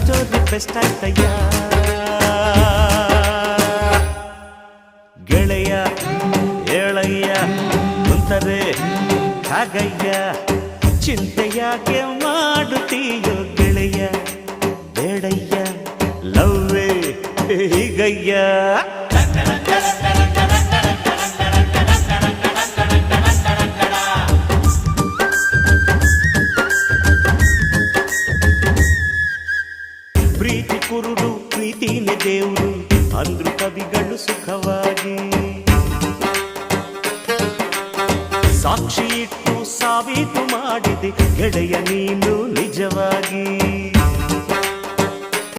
Story best ಆಯ್ತಯ್ಯ. ಗೆಳೆಯ ಏಳಯ್ಯ ಕುಂತರೆ ಹಾಗಯ್ಯ, ಚಿಂತೆಯಾಗೆ ಮಾಡುತ್ತೀಯೋ ಗೆಳೆಯ, ಬೇಡಯ್ಯ ಲವ್ವೇ ಹೀಗಯ್ಯ. ಪ್ರೀತಿ ಕುರುಡು ಪ್ರೀತಿನೇ ದೇವರು ಅಂದ್ರು ಕವಿಗಳು ಸುಖವಾಗಿ. ಸಾಕ್ಷಿ ಇಟ್ಟು ಸಾಬೀತು ಮಾಡಿದೆ ಗೆಳೆಯ ನೀನು ನಿಜವಾಗಿ.